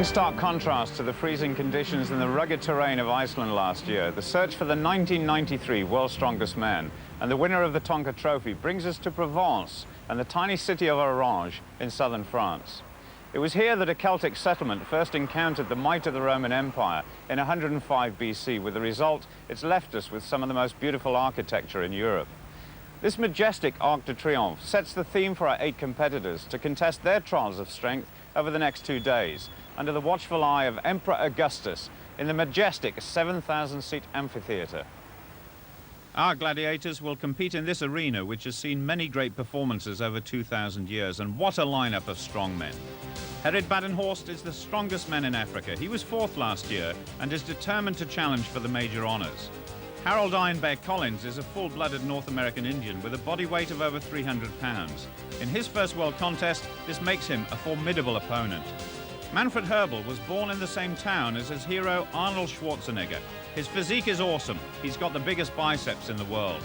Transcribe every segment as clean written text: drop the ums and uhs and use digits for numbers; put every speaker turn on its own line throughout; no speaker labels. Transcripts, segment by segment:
In stark contrast to the freezing conditions and the rugged terrain of Iceland last year, the search for the 1993 World's Strongest Man and the winner of the Tonka Trophy brings us to Provence and the tiny city of Orange in southern France. It was here that a Celtic settlement first encountered the might of the Roman Empire in 105 BC, with the result it's left us with some of the most beautiful architecture in Europe. This majestic Arc de Triomphe sets the theme for our 8 competitors to contest their trials of strength over the next 2 days, under the watchful eye of Emperor Augustus in the majestic 7,000-seat amphitheatre. Our gladiators will compete in this arena, which has seen many great performances over 2,000 years, and what a lineup of strong men. Gerrit Badenhorst is the strongest man in Africa. He was 4th last year and is determined to challenge for the major honours. Harrold Collins is a full-blooded North American Indian with a body weight of over 300 pounds. In his first world contest, this makes him a formidable opponent. Manfred Hoeberl was born in the same town as his hero Arnold Schwarzenegger. His physique is awesome. He's got the biggest biceps in the world.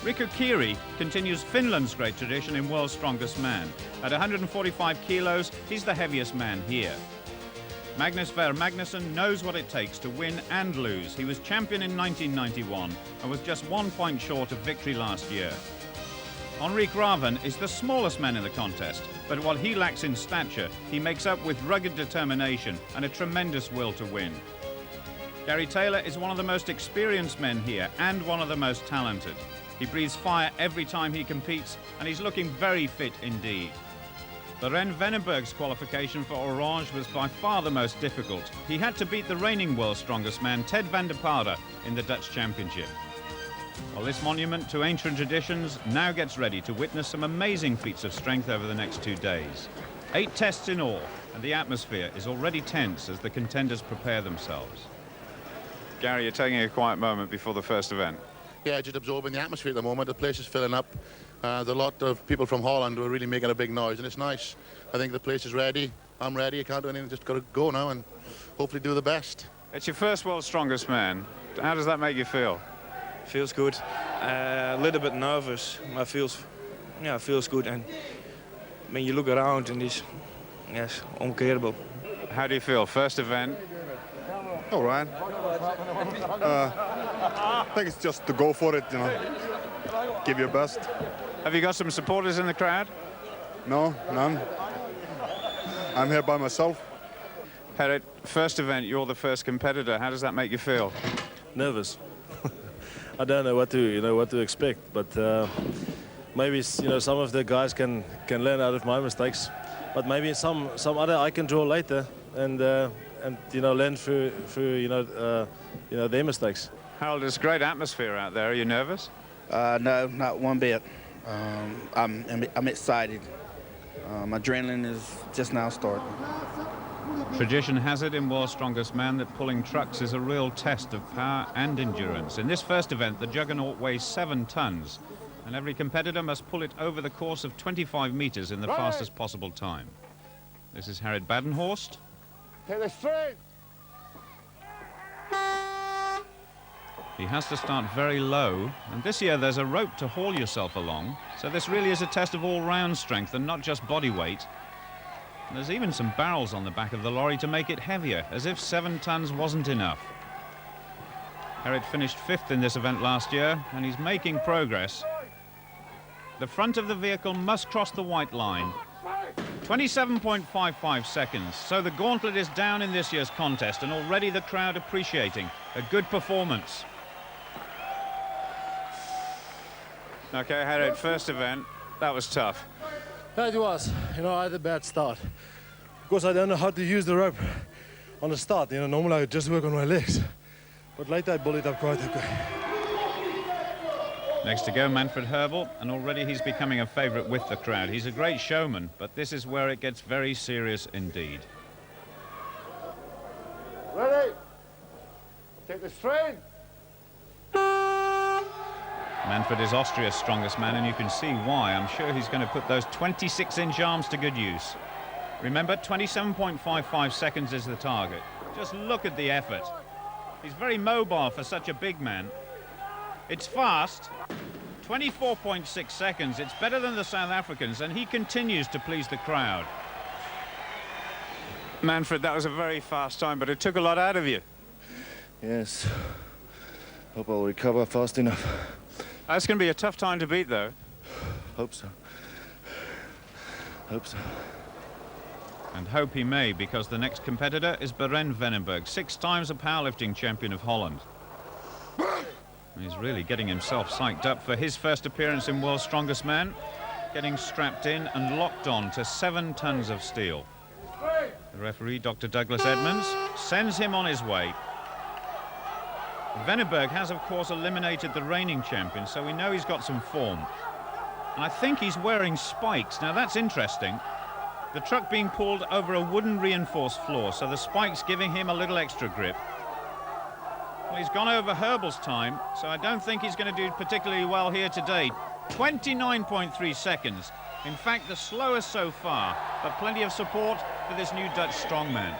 Riku Kiri continues Finland's great tradition in World's Strongest Man. At 145 kilos, he's the heaviest man here. Magnus for Magnusson knows what it takes to win and lose. He was champion in 1991 and was just 1 point short of victory last year. Henrik Ravn is the smallest man in the contest, but what he lacks in stature, he makes up with rugged determination and a tremendous will to win. Gary Taylor is one of the most experienced men here and one of the most talented. He breathes fire every time he competes, and he's looking very fit indeed. Berend Veneberg's qualification for Orange was by far the most difficult. He had to beat the reigning world's strongest man, Ted van der Paarde, in the Dutch Championship. Well, this monument to ancient traditions now gets ready to witness some amazing feats of strength over the next 2 days. 8 tests in all, and the atmosphere is already tense as the contenders prepare themselves. Gary, you're taking a quiet moment before the first event.
Yeah, just absorbing the atmosphere at the moment. The place is filling up. There's a lot of people from Holland who are really making a big noise, and it's nice. I think the place is ready. I'm ready. I can't do anything. Just got to go now and hopefully do the best.
It's your first World's Strongest Man. How does that make you feel?
Feels good. A little bit nervous, but feels good. And when you look around, and it's unbearable.
How do you feel? First event?
All right. I think it's just to go for it, you know. Give your best.
Have you got some supporters in the crowd?
No, none. I'm here by myself.
Gerrit, first event, you're the first competitor. How does that make you feel?
Nervous. I don't know what to expect, but maybe some of the guys can learn out of my mistakes, but maybe some other I can draw later and learn through their mistakes.
Harold, there's great atmosphere out there. Are you nervous?
No, not one bit. I'm excited. Adrenaline is just now starting.
Tradition has it in World's Strongest Man that pulling trucks is a real test of power and endurance. In this first event, the juggernaut weighs 7 tons, and every competitor must pull it over the course of 25 meters in the fastest possible time. This is Gerrit Badenhorst.
Take the straight.
He has to start very low, and this year there's a rope to haul yourself along, so this really is a test of all-round strength and not just body weight. And there's even some barrels on the back of the lorry to make it heavier, as if 7 tons wasn't enough. Gerrit finished 5th in this event last year, and he's making progress. The front of the vehicle must cross the white line. 27.55 seconds, so the gauntlet is down in this year's contest, and already the crowd appreciating a good performance. Okay, Gerrit, first event, that was tough.
It was. I had a bad start. Of course, I don't know how to use the rope on the start. Normally I would just work on my legs. But later I bullied up quite okay.
Next to go, Manfred Hoeberl, and already he's becoming a favourite with the crowd. He's a great showman, but this is where it gets very serious indeed.
Ready? Take the strain.
Manfred is Austria's strongest man, and you can see why. I'm sure he's going to put those 26-inch arms to good use. Remember, 27.55 seconds is the target. Just look at the effort. He's very mobile for such a big man. It's fast. 24.6 seconds. It's better than the South Africans, and he continues to please the crowd. Manfred, that was a very fast time, but it took a lot out of you.
Yes. Hope I'll recover fast enough.
That's going to be a tough time to beat, though.
Hope so. Hope so.
And hope he may, because the next competitor is Berend Veneberg, 6 times a powerlifting champion of Holland. He's really getting himself psyched up for his first appearance in World's Strongest Man, getting strapped in and locked on to 7 tons of steel. The referee, Dr. Douglas Edmonds, sends him on his way. Veneberg has, of course, eliminated the reigning champion, so we know he's got some form. And I think he's wearing spikes. Now, that's interesting. The truck being pulled over a wooden reinforced floor, so the spikes giving him a little extra grip. Well, he's gone over Hoeberl's time, so I don't think he's going to do particularly well here today. 29.3 seconds. In fact, the slowest so far, but plenty of support for this new Dutch strongman.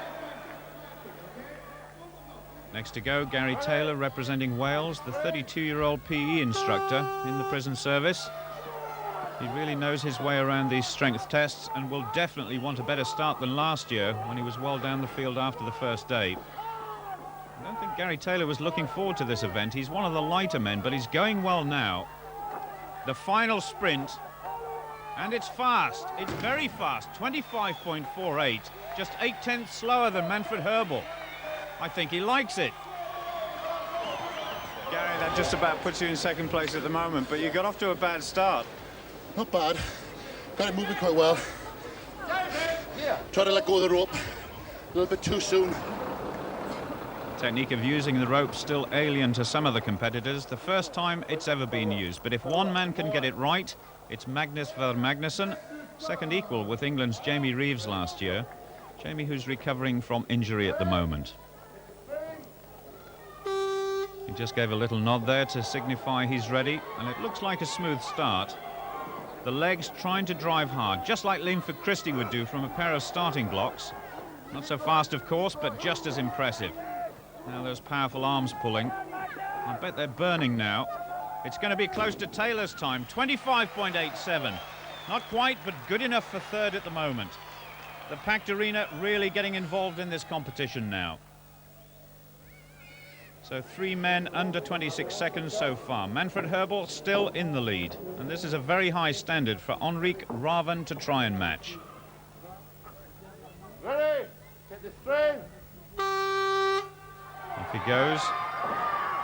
Next to go, Gary Taylor, representing Wales, the 32-year-old PE instructor in the prison service. He really knows his way around these strength tests and will definitely want a better start than last year when he was well down the field after the first day. I don't think Gary Taylor was looking forward to this event. He's one of the lighter men, but he's going well now. The final sprint, and it's fast. It's very fast, 25.48, just 0.8 slower than Manfred Hoeberl. I think he likes it. Gary, that just about puts you in second place at the moment, but you got off to a bad start.
Not bad. Got it moving quite well. Try to let go of the rope a little bit too soon.
Technique of using the rope still alien to some of the competitors. The first time it's ever been used. But if one man can get it right, it's Magnus for Magnusson. Second equal with England's Jamie Reeves last year. Jamie, who's recovering from injury at the moment. He just gave a little nod there to signify he's ready, and it looks like a smooth start. The legs trying to drive hard, just like Linford Christie would do from a pair of starting blocks. Not so fast, of course, but just as impressive. Now those powerful arms pulling. I bet they're burning now. It's going to be close to Taylor's time, 25.87. Not quite, but good enough for third at the moment. The packed arena really getting involved in this competition now. So 3 men under 26 seconds so far. Manfred Hoeberl still in the lead. And this is a very high standard for Henrik Ravn to try and match.
Ready? Get the strain.
Off he goes.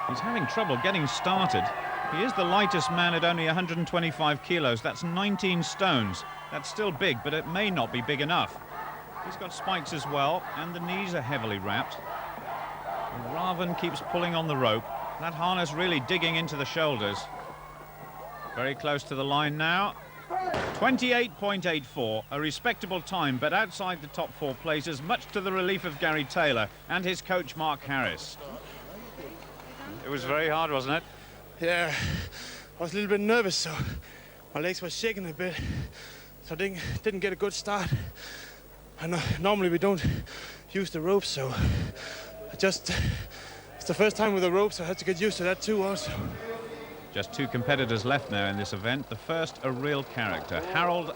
He's having trouble getting started. He is the lightest man at only 125 kilos. That's 19 stones. That's still big, but it may not be big enough. He's got spikes as well, and the knees are heavily wrapped. Ravn keeps pulling on the rope. That harness really digging into the shoulders. Very close to the line now. 28.84, a respectable time, but outside the top 4 places, much to the relief of Gary Taylor and his coach Mark Harris. It was very hard, wasn't it?
Yeah, I was a little bit nervous, so my legs were shaking a bit, so I didn't get a good start. And normally we don't use the ropes, so it's the first time with the ropes, so I had to get used to that too also.
Just 2 competitors left now in this event. The first, a real character, Harrold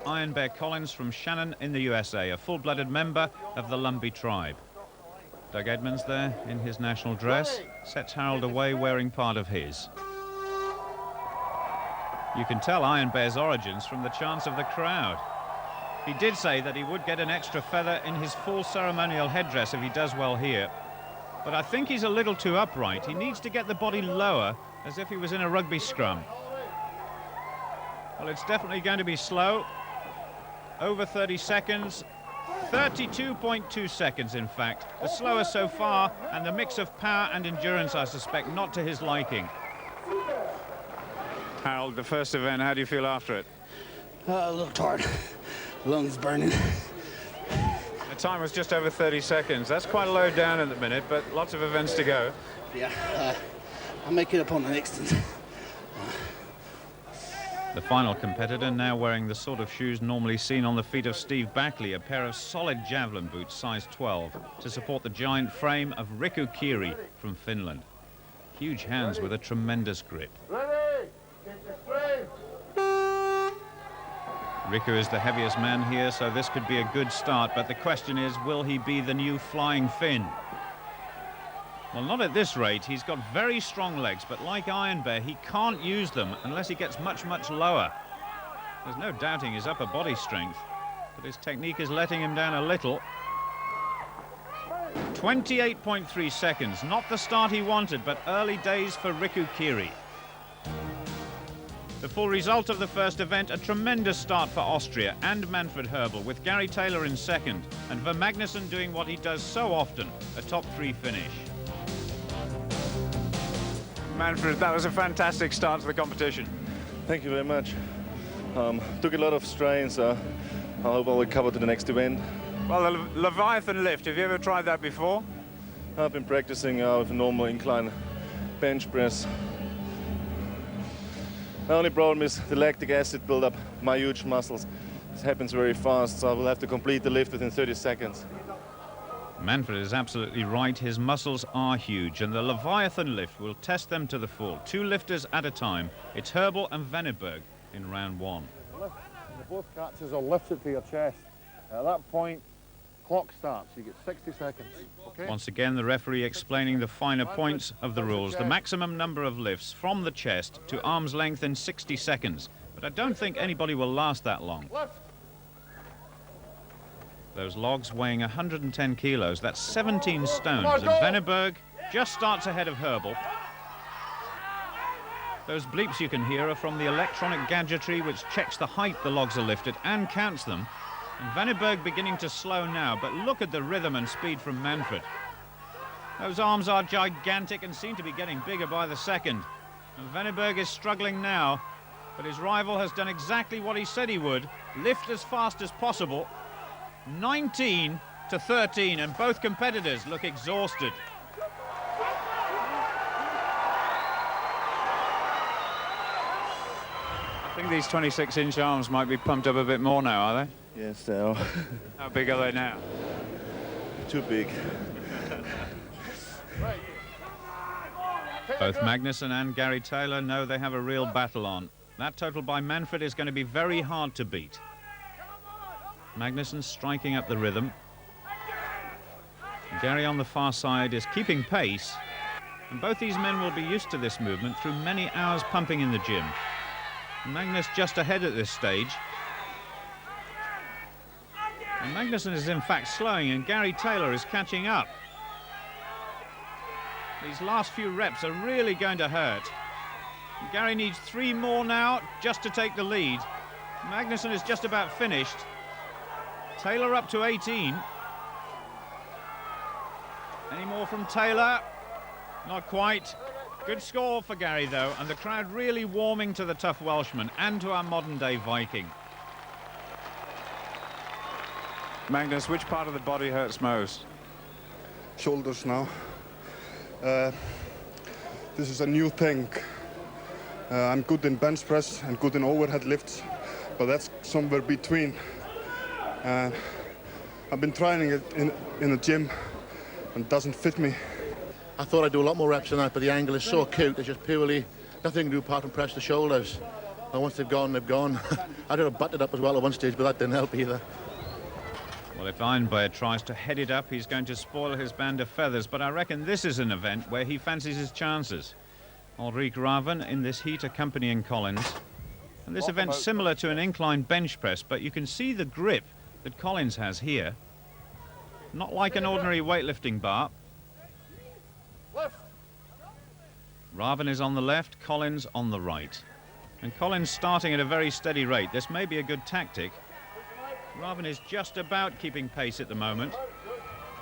Collins from Shannon in the USA, a full-blooded member of the Lumbee tribe. Doug Edmonds there in his national dress sets Harrold away wearing part of his. You can tell Iron Bear's origins from the chants of the crowd. He did say that he would get an extra feather in his full ceremonial headdress if he does well here. But I think he's a little too upright. He needs to get the body lower, as if he was in a rugby scrum. Well, it's definitely going to be slow. Over 30 seconds. 32.2 seconds, in fact. The slowest so far, and the mix of power and endurance, I suspect, not to his liking. Harrold, the first event, how do you feel after it?
A little tired. Lungs burning.
The time was just over 30 seconds. That's quite low down at the minute, but lots of events to go.
Yeah, I'll make it up on the next one.
The final competitor now wearing the sort of shoes normally seen on the feet of Steve Backley, a pair of solid javelin boots, size 12, to support the giant frame of Riku Kiri from Finland. Huge hands with a tremendous grip.
Ready? Get the strain.
Riku is the heaviest man here, so this could be a good start, but the question is, will he be the new flying Finn? Well, not at this rate. He's got very strong legs, but like Iron Bear, he can't use them unless he gets much, much lower. There's no doubting his upper body strength, but his technique is letting him down a little. 28.3 seconds, not the start he wanted, but early days for Riku Kiri. The full result of the first event, a tremendous start for Austria and Manfred Hoeberl, with Gary Taylor in second, and Magnusson doing what he does so often, a top 3 finish. Manfred, that was a fantastic start to the competition.
Thank you very much. Took a lot of strain, so I hope I'll recover to the next event.
Well, the Leviathan lift, have you ever tried that before?
I've been practicing with a normal incline bench press. The only problem is the lactic acid buildup, my huge muscles. This happens very fast, so I will have to complete the lift within 30 seconds.
Manfred is absolutely right. His muscles are huge, and the Leviathan lift will test them to the full. 2 lifters at a time. It's Hoeberl and Veneberg in round 1.
Both catches are lifted to your chest. At that point, clock starts. You get 60 seconds. Okay?
Once again, the referee explaining the finer points of the rules. The maximum number of lifts from the chest to arm's length in 60 seconds. But I don't think anybody will last that long. Those logs weighing 110 kilos, that's 17 stones. And Veneberg just starts ahead of Hoeberl. Those bleeps you can hear are from the electronic gadgetry which checks the height the logs are lifted and counts them. And Veneberg beginning to slow now, but look at the rhythm and speed from Manfred. Those arms are gigantic and seem to be getting bigger by the second. And Veneberg is struggling now, but his rival has done exactly what he said he would, lift as fast as possible. 19 to 13, and both competitors look exhausted. I think these 26-inch arms might be pumped up a bit more now, are they?
Yes, they are.
How big are they now?
Too big.
Both Magnusson and Gary Taylor know they have a real battle on. That total by Manfred is going to be very hard to beat. Magnusson striking up the rhythm. Gary on the far side is keeping pace, and both these men will be used to this movement through many hours pumping in the gym. Magnus just ahead at this stage. And Magnusson is in fact slowing, and Gary Taylor is catching up. These last few reps are really going to hurt. Gary needs 3 more now just to take the lead. Magnusson is just about finished. Taylor up to 18. Any more from Taylor? Not quite. Good score for Gary, though, and the crowd really warming to the tough Welshman and to our modern-day Viking. Magnus, which part of the body hurts most?
Shoulders now. This is a new thing. I'm good in bench press and good in overhead lifts, but that's somewhere between. I've been trying it in the gym and it doesn't fit me.
I thought I'd do a lot more reps than that, but the angle is so acute, it's just purely nothing to do apart from press the shoulders. And once they've gone, they've gone. I did have butted up as well at one stage, but that didn't help either.
Well, if Iron Bear tries to head it up, he's going to spoil his band of feathers, but I reckon this is an event where he fancies his chances. Henrik Ravn in this heat accompanying Collins. And this event's similar to an incline bench press, but you can see the grip that Collins has here. Not like an ordinary weightlifting bar. Ravn is on the left, Collins on the right. And Collins starting at a very steady rate. This may be a good tactic. Ravn is just about keeping pace at the moment.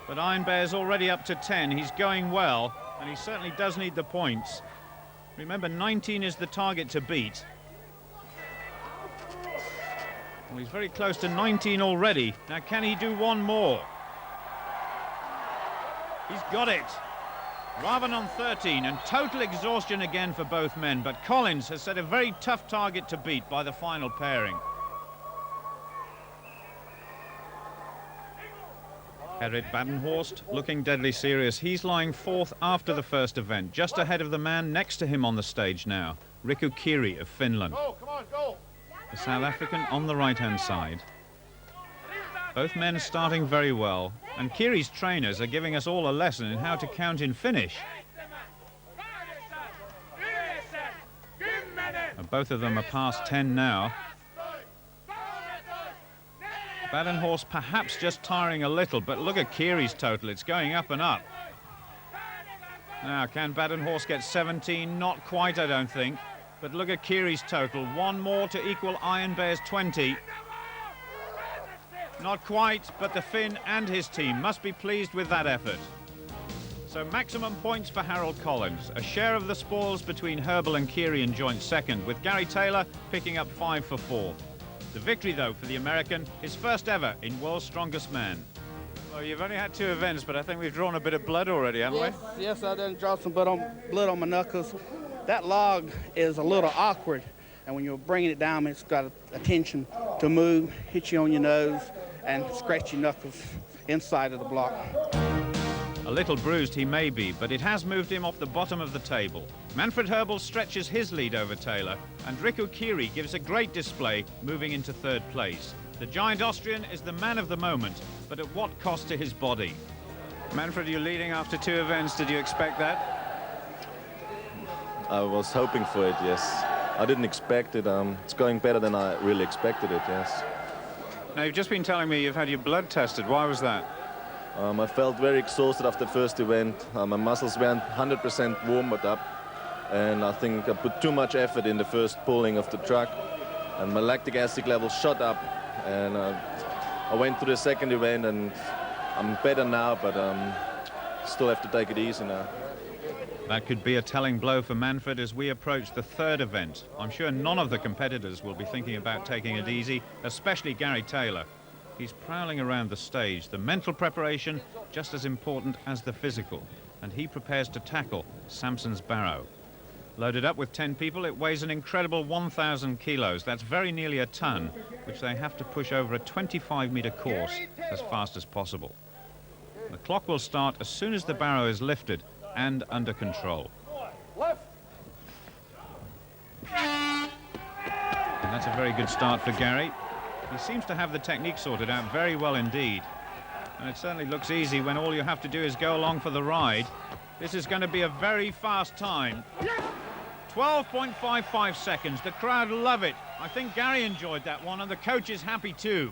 But Iron Bear's already up to 10. He's going well, and he certainly does need the points. Remember, 19 is the target to beat. Well, he's very close to 19 already. Now, can he do one more? He's got it. Ravn on 13, and total exhaustion again for both men, but Collins has set a very tough target to beat by the final pairing. Gerrit Badenhorst looking deadly serious. He's lying 4th after the first event, just ahead of the man next to him on the stage now, Riku Kiri of Finland.
Go, come on, go.
The South African on the right-hand side. Both men starting very well, and Kiri's trainers are giving us all a lesson in how to count in finish. And both of them are past 10 now. Badenhorst perhaps just tiring a little, but look at Kiri's total, it's going up and up. Now, can Badenhorst get 17? Not quite, I don't think. But look at Kiri's total, one more to equal Iron Bear's 20. Not quite, but the Finn and his team must be pleased with that effort. So maximum points for Harrold Collins, a share of the spoils between Hoeberl and Kiri in joint second, with Gary Taylor picking up 5 for 4. The victory, though, for the American, his first ever in World's Strongest Man. Well, you've only had 2 events, but I think we've drawn a bit of blood already, haven't we?
Yes, I done draw some blood on my knuckles. That log is a little awkward, and when you're bringing it down, it's got a tension to move, hit you on your nose, and scratch your knuckles inside of the block.
A little bruised he may be, but it has moved him off the bottom of the table. Manfred Hoeberl stretches his lead over Taylor, and Riku Kiri gives a great display, moving into 3rd place. The giant Austrian is the man of the moment, but at what cost to his body? Manfred, you're leading after 2 events. Did you expect that?
I was hoping for it, yes. I didn't expect it. It's going better than I really expected it, yes.
Now, you've just been telling me you've had your blood tested. Why was that?
I felt very exhausted after the first event. My muscles weren't 100% warmed up, and I think I put too much effort in the first pulling of the truck, and my lactic acid level shot up, and I went to the second event, and I'm better now, but still have to take it easy now.
That could be a telling blow for Manfred as we approach the 3rd event. I'm sure none of the competitors will be thinking about taking it easy, especially Gary Taylor. He's prowling around the stage. The mental preparation just as important as the physical, and he prepares to tackle Samson's barrow. Loaded up with 10 people, it weighs an incredible 1,000 kilos. That's very nearly a ton, which they have to push over a 25-meter course as fast as possible. The clock will start as soon as the barrow is lifted and under control. And that's a very good start for Gary. He seems to have the technique sorted out very well indeed. And it certainly looks easy when all you have to do is go along for the ride. This is going to be a very fast time. 12.55 seconds. The crowd love it. I think Gary enjoyed that one, and the coach is happy too.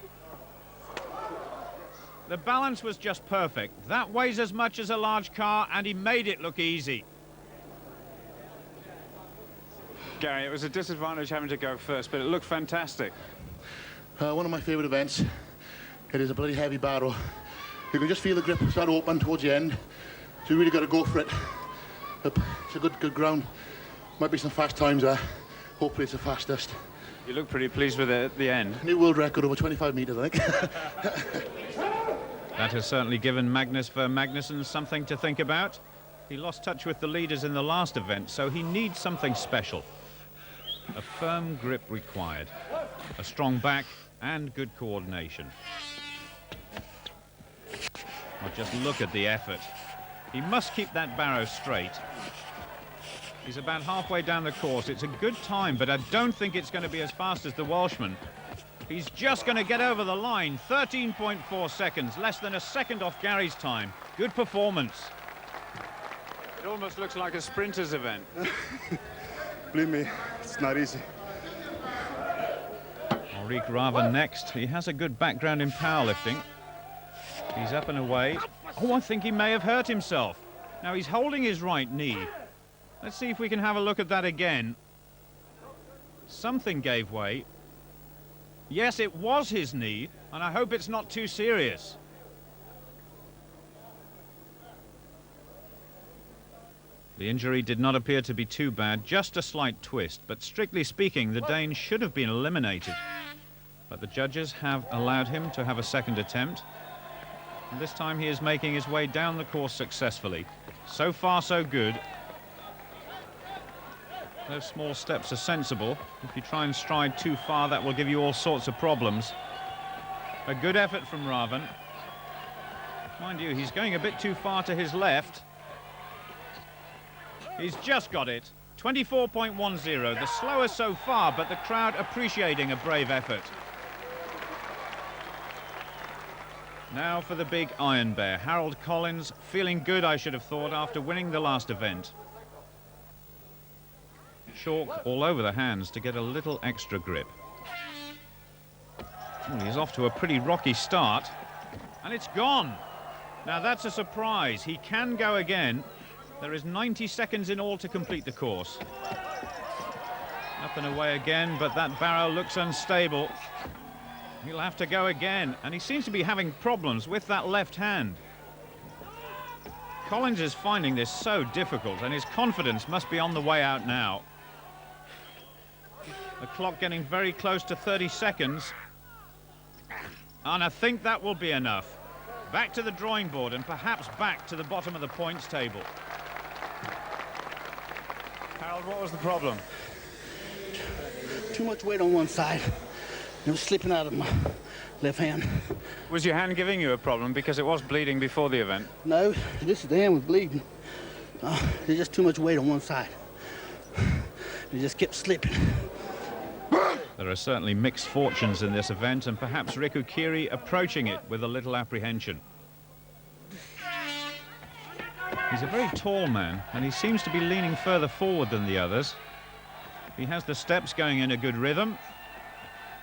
The balance was just perfect. That weighs as much as a large car, and he made it look easy. Gary, it was a disadvantage having to go first, but it looked fantastic.
One of my favourite events. It is a bloody heavy barrow. You can just feel the grip start open towards the end, so you really got to go for it. It's a good ground. Might be some fast times there. Hopefully it's the fastest.
You look pretty pleased with it at the end.
New world record over 25 metres, I think.
That has certainly given Magnus for Magnusson something to think about. He lost touch with the leaders in the last event, so he needs something special. A firm grip required, a strong back and good coordination. Well, just look at the effort. He must keep that barrow straight. He's about halfway down the course. It's a good time, but I don't think it's going to be as fast as the Welshman. He's just going to get over the line. 13.4 seconds, less than a second off Gary's time. Good performance. It almost looks like a sprinter's event.
Believe me, it's not easy.
Henrik Ravn next. He has a good background in powerlifting. He's up and away. Oh, I think he may have hurt himself. Now he's holding his right knee. Let's see if we can have a look at that again. Something gave way. Yes, it was his knee, and I hope it's not too serious. The injury did not appear to be too bad, just a slight twist, but strictly speaking, the Dane should have been eliminated. But the judges have allowed him to have a second attempt. And this time he is making his way down the course successfully. So far, so good. Those small steps are sensible. If you try and stride too far, that will give you all sorts of problems. A good effort from Ravn. Mind you, he's going a bit too far to his left. He's just got it. 24.10, the slowest so far, but the crowd appreciating a brave effort. Now for the big Iron Bear, Harrold Collins, feeling good, I should have thought, after winning the last event. Chalk all over the hands to get a little extra grip. Well, he's off to a pretty rocky start, and it's gone. Now that's a surprise. He can go again. There is 90 seconds in all to complete the course. Up and away again, but that barrow looks unstable. He'll have to go again, and he seems to be having problems with that left hand. Collins is finding this so difficult, and his confidence must be on the way out now. The clock getting very close to 30 seconds. And I think that will be enough. Back to the drawing board and perhaps back to the bottom of the points table. Harrold, what was the problem?
Too much weight on one side. It was slipping out of my left hand.
Was your hand giving you a problem because it was bleeding before the event?
No, this is the hand was bleeding. There's just too much weight on one side. It just kept slipping.
There are certainly mixed fortunes in this event, and perhaps Riku Kiri approaching it with a little apprehension. He's a very tall man, and he seems to be leaning further forward than the others. He has the steps going in a good rhythm.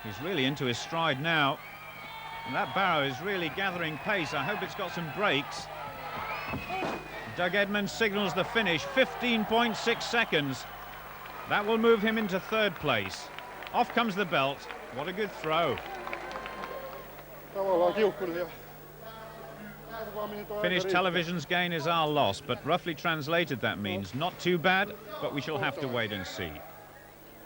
He's really into his stride now. And that barrow is really gathering pace. I hope it's got some brakes. Doug Edmonds signals the finish, 15.6 seconds. That will move him into third place. Off comes the belt. What a good throw. Finnish television's gain is our loss, but roughly translated that means not too bad, but we shall have to wait and see.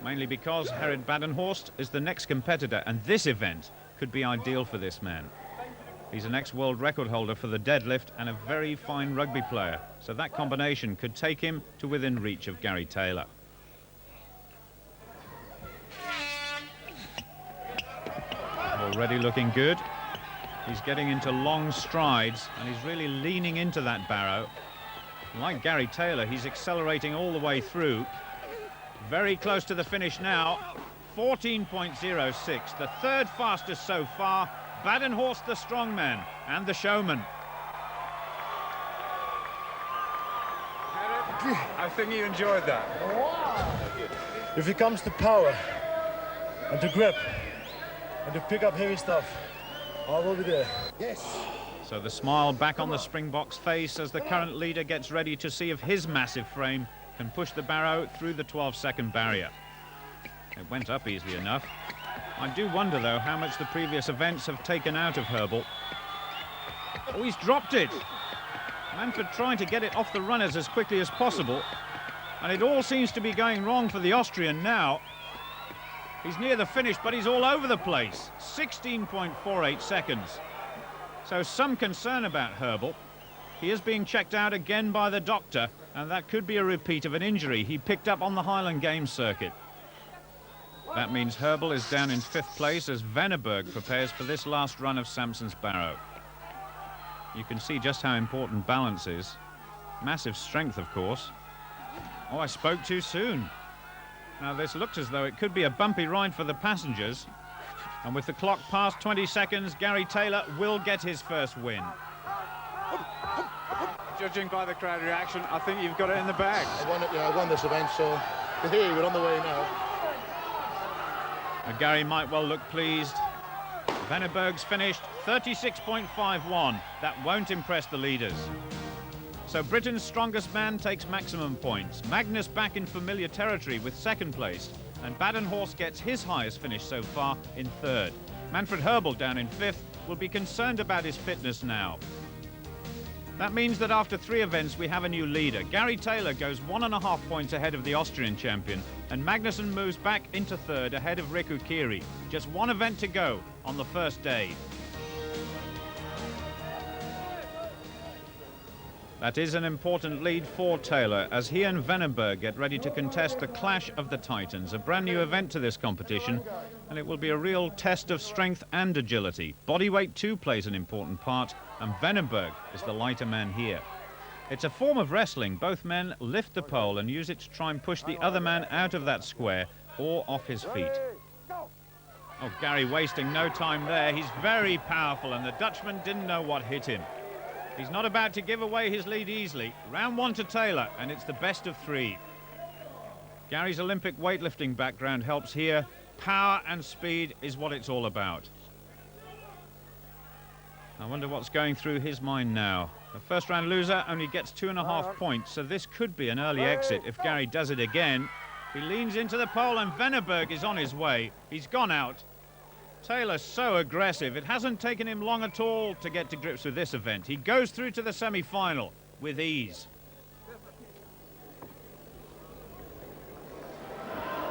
Mainly because Gerrit Badenhorst is the next competitor, and this event could be ideal for this man. He's an ex-world record holder for the deadlift and a very fine rugby player, so that combination could take him to within reach of Gary Taylor. Already looking good. He's getting into long strides, and he's really leaning into that barrow. Like Gary Taylor, he's accelerating all the way through. Very close to the finish now. 14.06, the third fastest so far. Badenhorst, the strongman and the showman.
I think you enjoyed that.
If it comes to power and to grip and to pick up heavy stuff, I will be there.
Yes.
So the smile back on the Springbok's face as the current leader gets ready to see if his massive frame can push the barrow through the 12-second barrier. It went up easily enough. I do wonder, though, how much the previous events have taken out of Hoeberl. Oh, he's dropped it. Manfred trying to get it off the runners as quickly as possible. And it all seems to be going wrong for the Austrian now. He's near the finish, but he's all over the place. 16.48 seconds. So some concern about Hoeberl. He is being checked out again by the doctor, and that could be a repeat of an injury he picked up on the Highland Games circuit. That means Hoeberl is down in 5th place as Veneberg prepares for this last run of Sampson's barrow. You can see just how important balance is. Massive strength, of course. Oh, I spoke too soon. Now this looks as though it could be a bumpy ride for the passengers. And with the clock past 20 seconds, Gary Taylor will get his first win.
Judging by the crowd reaction, I think you've got it in the bag.
I won this event, so hey, we're on the way now.
Gary might well look pleased. Veneberg's finished 36.51. That won't impress the leaders. So Britain's strongest man takes maximum points. Magnus back in familiar territory with 2nd place. And Badenhorst gets his highest finish so far in 3rd. Manfred Hoeberl down in 5th will be concerned about his fitness now. That means that after 3 events we have a new leader. Gary Taylor goes 1.5 points ahead of the Austrian champion, and Magnusson moves back into 3rd ahead of Riku Kiri. Just 1 event to go on the first day. That is an important lead for Taylor as he and Veneberg get ready to contest the Clash of the Titans, a brand new event to this competition, and it will be a real test of strength and agility. Bodyweight too plays an important part, and Veneberg is the lighter man here. It's a form of wrestling. Both men lift the pole and use it to try and push the other man out of that square or off his feet. Oh, Gary wasting no time there. He's very powerful, and the Dutchman didn't know what hit him. He's not about to give away his lead easily. Round 1 to Taylor, and it's the best of 3. Gary's Olympic weightlifting background helps here. Power and speed is what it's all about. I wonder what's going through his mind now. The first round loser only gets 2.5 points, so this could be an early exit if Gary does it again. He leans into the pole and Veneberg is on his way. He's gone out. Taylor's so aggressive. It hasn't taken him long at all to get to grips with this event. He goes through to the semi-final with ease.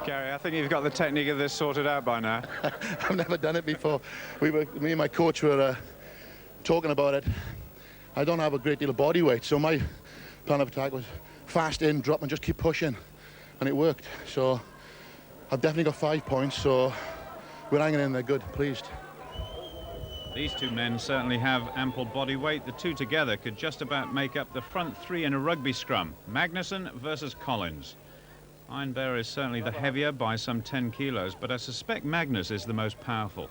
Gary, I think you've got the technique of this sorted out by now.
I've never done it before. Me and my coach were talking about it. I don't have a great deal of body weight, so my plan of attack was fast in, drop, and just keep pushing. And it worked. So I've definitely got 5 points, so we're hanging in there good, pleased.
These two men certainly have ample body weight. The two together could just about make up the front 3 in a rugby scrum. Magnusson versus Collins. Iron Bear is certainly the heavier by some 10 kilos, but I suspect Magnus is the most powerful.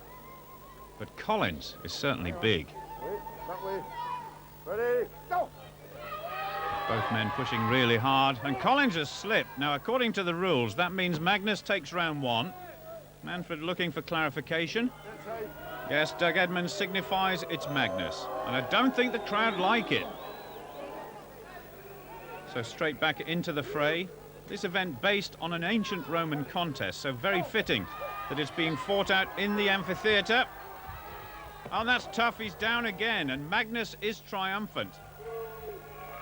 But Collins is certainly big.
That way. Ready, go!
Both men pushing really hard, and Collins has slipped. Now, according to the rules, that means Magnus takes round 1. Manfred looking for clarification. Yes, Doug Edmonds signifies it's Magnus, and I don't think the crowd like it. So straight back into the fray. This event based on an ancient Roman contest, so very fitting that it's being fought out in the amphitheatre. Oh, that's tough. He's down again, and Magnus is triumphant.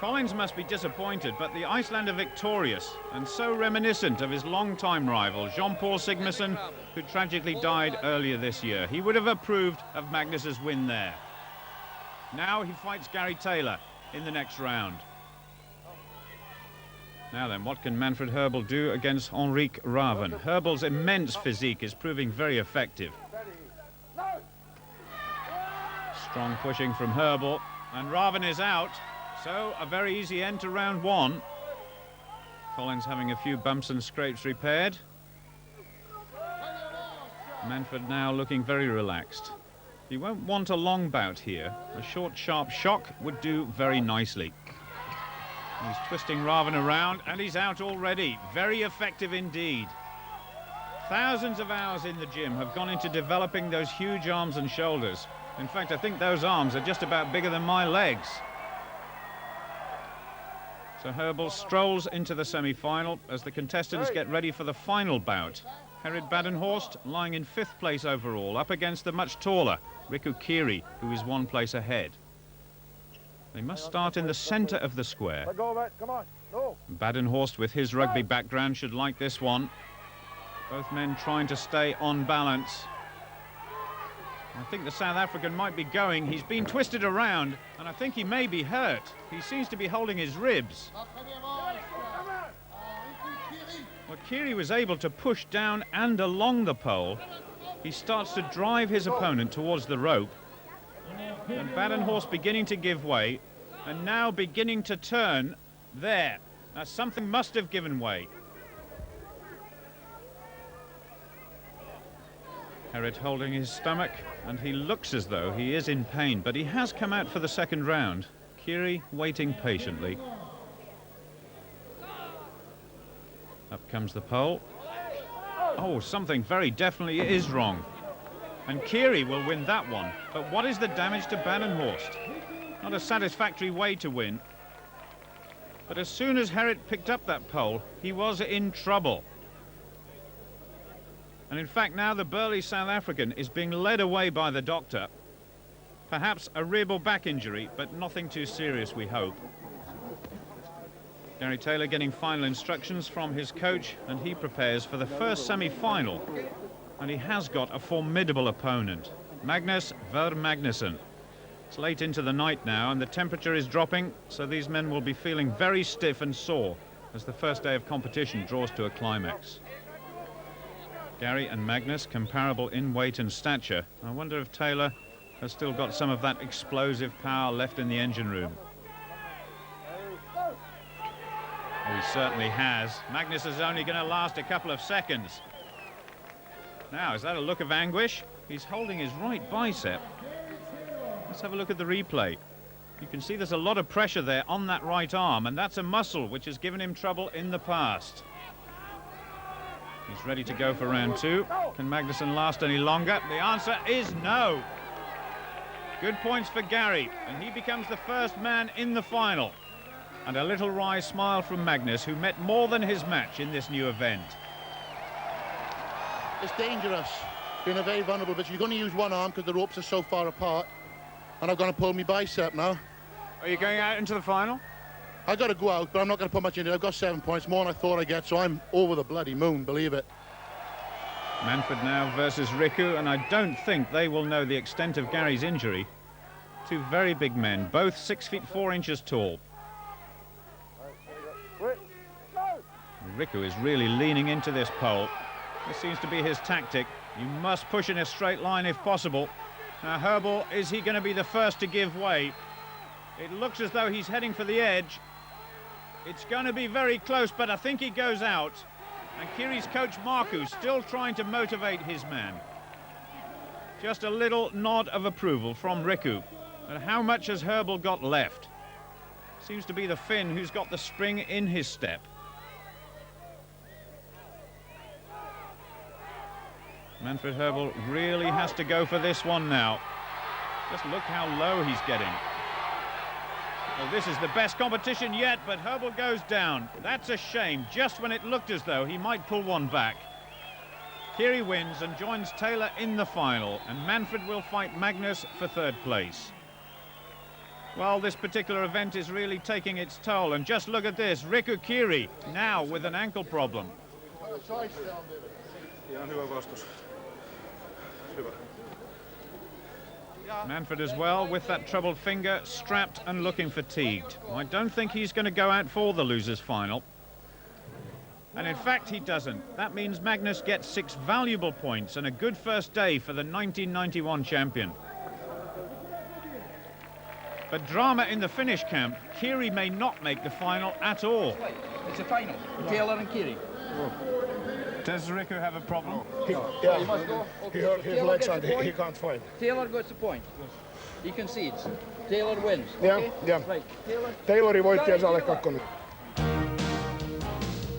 Collins must be disappointed, but the Icelander victorious, and so reminiscent of his longtime rival, Jean-Paul Sigmarsson, who tragically died earlier this year. He would have approved of Magnus's win there. Now he fights Gary Taylor in the next round. Now then, what can Manfred Hoeberl do against Henrik Ravn? Hoeberl's immense physique is proving very effective. Strong pushing from Hoeberl, and Ravn is out. So, a very easy end to round 1. Collins having a few bumps and scrapes repaired. Manfred now looking very relaxed. He won't want a long bout here. A short, sharp shock would do very nicely. He's twisting Ravn around, and he's out already. Very effective indeed. Thousands of hours in the gym have gone into developing those huge arms and shoulders. In fact, I think those arms are just about bigger than my legs. So Hoeberl strolls into the semi-final as the contestants get ready for the final bout. Gerrit Badenhorst lying in 5th place overall, up against the much taller Riku Kiri, who is 1 place ahead. They must start in the centre of the square.
Let go of it, come on, no.
Badenhorst, with his rugby background, should like this one. Both men trying to stay on balance. I think the South African might be going. He's been twisted around, and I think he may be hurt. He seems to be holding his ribs. Well, Kiri was able to push down and along the pole. He starts to drive his opponent towards the rope. And Badenhorst beginning to give way, and now beginning to turn there. Now something must have given way. Gerrit holding his stomach, and he looks as though he is in pain, but he has come out for the second round. Kiri waiting patiently. Up comes the pole. Oh, something very definitely is wrong. And Kiri will win that one. But what is the damage to Badenhorst? Not a satisfactory way to win. But as soon as Gerrit picked up that pole, he was in trouble. And in fact, now the burly South African is being led away by the doctor. Perhaps a rib or back injury, but nothing too serious, we hope. Gary Taylor getting final instructions from his coach, and he prepares for the first semi-final. And he has got a formidable opponent, Magnus ver Magnusson. It's late into the night now, and the temperature is dropping, so these men will be feeling very stiff and sore as the first day of competition draws to a climax. Gary and Magnus comparable in weight and stature. I wonder if Taylor has still got some of that explosive power left in the engine room. certainly has. Magnus is only going to last a couple of seconds. Now, is that a look of anguish? He's holding his right bicep. Let's have a look at the replay. You can see there's a lot of pressure there on that right arm, and that's a muscle which has given him trouble in the past. He's ready to go for round 2. Can Magnusson last any longer? The answer is no. Good points for Gary, and he becomes the first man in the final. And a little wry smile from Magnus, who met more than his match in this new event.
It's dangerous. You're in a very vulnerable position. You're going to use one arm because the ropes are so far apart. And I'm going to pull my bicep now.
Are you going out into the final?
I got to go out, but I'm not going to put much into it. I've got 7 points, more than I thought I'd get, so I'm over the bloody moon, believe it.
Manfred now versus Riku, and I don't think they will know the extent of Gary's injury. Two very big men, both 6 feet 4 inches tall. Riku is really leaning into this pole. This seems to be his tactic. You must push in a straight line if possible. Now Hoeberl, is he going to be the first to give way? It looks as though he's heading for the edge. It's going to be very close, but I think he goes out. And Kiri's coach Marku still trying to motivate his man. Just a little nod of approval from Riku. But how much has Hoeberl got left? Seems to be the Finn who's got the spring in his step. Manfred Hoeberl really has to go for this one now. Just look how low he's getting. Well, this is the best competition yet, but Hoeberl goes down. That's a shame, just when it looked as though he might pull one back. Kiri wins and joins Taylor in the final, and Manfred will fight Magnus for 3rd place. Well, this particular event is really taking its toll, and just look at this, Riku Kiri now with an ankle problem. Manfred as well, with that troubled finger, strapped and looking fatigued. I don't think he's going to go out for the losers' final. And in fact, he doesn't. That means Magnus gets 6 valuable points and a good first day for the 1991 champion. But drama in the Finnish camp. Kiri may not make the final at all.
It's a final. Taylor and Kiri.
Does Riku have a problem?
He must go. Okay.
He hurt his legs and he can't fight.
Taylor gets the point. He concedes. Taylor wins.
Okay? Yeah.
Right.
Taylor voitti ja Sale kakkonen.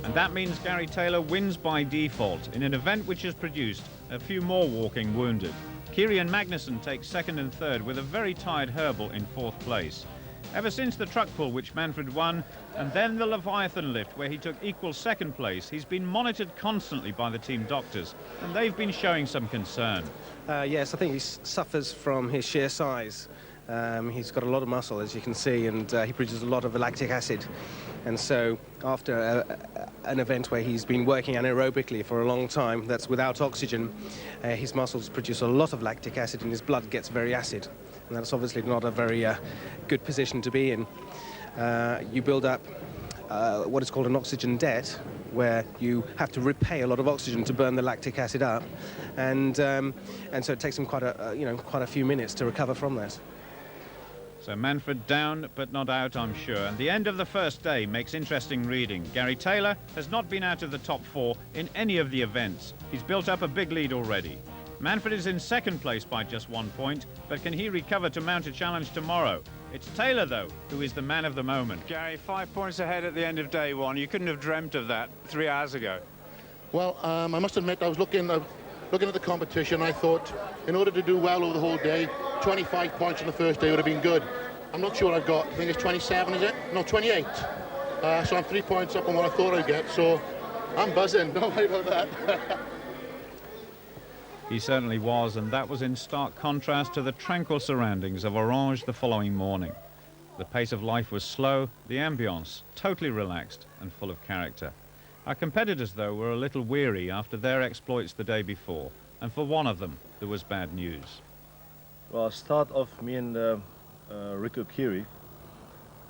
And that means Gary Taylor wins by default in an event which has produced a few more walking wounded. Kiri and Magnusson take 2nd and 3rd with a very tired Hoeberl in 4th place. Ever since the truck pull which Manfred won, and then the Leviathan lift where he took equal 2nd place, he's been monitored constantly by the team doctors, and they've been showing some concern.
Yes, I think he suffers from his sheer size. He's got a lot of muscle, as you can see, and he produces a lot of lactic acid. And so after an event where he's been working anaerobically for a long time, that's without oxygen, his muscles produce a lot of lactic acid and his blood gets very acid. And that's obviously not a very good position to be in. You build up what is called an oxygen debt, where you have to repay a lot of oxygen to burn the lactic acid up, and so it takes him quite a few minutes to recover from that.
So Manfred down but not out, I'm sure. And the end of the first day makes interesting reading. Gary Taylor has not been out of the top 4 in any of the events. He's built up a big lead already. Manfred is in 2nd place by just 1 point, but can he recover to mount a challenge tomorrow? It's Taylor, though, who is the man of the moment.
Gary, 5 points ahead at the end of day 1. You couldn't have dreamt of that 3 hours ago.
Well, I must admit, I was looking at the competition. I thought, in order to do well over the whole day, 25 points on the first day would have been good. I'm not sure what I've got. I think it's 27, is it? No, 28. So I'm 3 points up on what I thought I'd get, so I'm buzzing. Don't worry about that.
He certainly was, and that was in stark contrast to the tranquil surroundings of Orange the following morning. The pace of life was slow, the ambience totally relaxed and full of character. Our competitors, though, were a little weary after their exploits the day before, and for one of them, there was bad news.
Well, I start off me and Riku Kiri,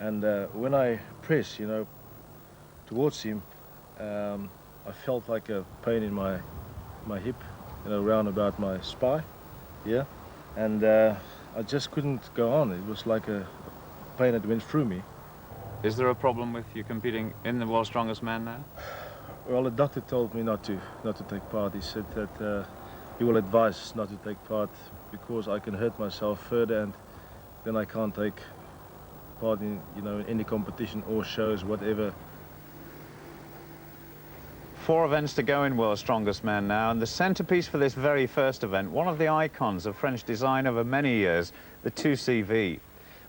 and when I press, towards him, I felt like a pain in my hip, round about my spine, and I just couldn't go on. It was like a pain that went through me,
Is there a problem with you competing in the World's Strongest Man now?
Well, the doctor told me not to take part. He said that he will advise not to take part because I can hurt myself further, and then I can't take part in, you know, any competition or shows, whatever.
4 events to go in World's Strongest Man now, and the centerpiece for this very first event, one of the icons of French design over many years, the 2CV.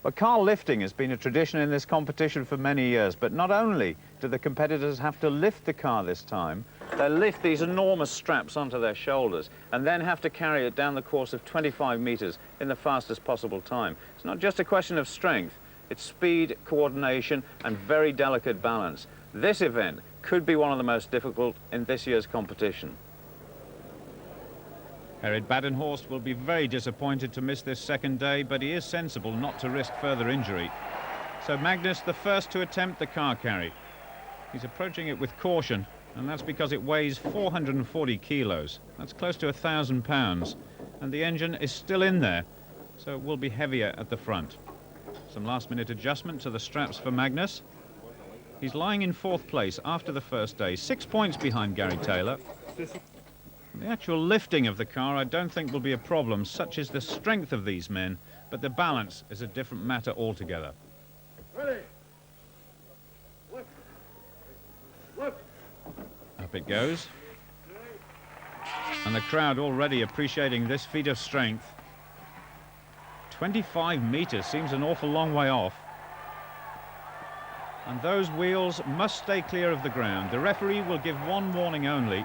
Well, car lifting has been a tradition in this competition for many years, but not only do the competitors have to lift the car this time, they lift these enormous straps onto their shoulders and then have to carry it down the course of 25 meters in the fastest possible time. It's not just a question of strength, it's speed, coordination, and very delicate balance. This event could be one of the most difficult in this year's competition.
Gerrit Badenhorst will be very disappointed to miss this second day, but he is sensible not to risk further injury. So Magnus, the first to attempt the car carry. He's approaching it with caution, and that's because it weighs 440 kilos. That's close to 1,000 pounds, and the engine is still in there, so it will be heavier at the front. Some last-minute adjustment to the straps for Magnus. He's lying in 4th place after the first day, 6 points behind Gary Taylor. The actual lifting of the car I don't think will be a problem, such is the strength of these men, but the balance is a different matter altogether.
Ready. Lift. Lift.
Up it goes. And the crowd already appreciating this feat of strength. 25 meters seems an awful long way off. And those wheels must stay clear of the ground. The referee will give one warning only.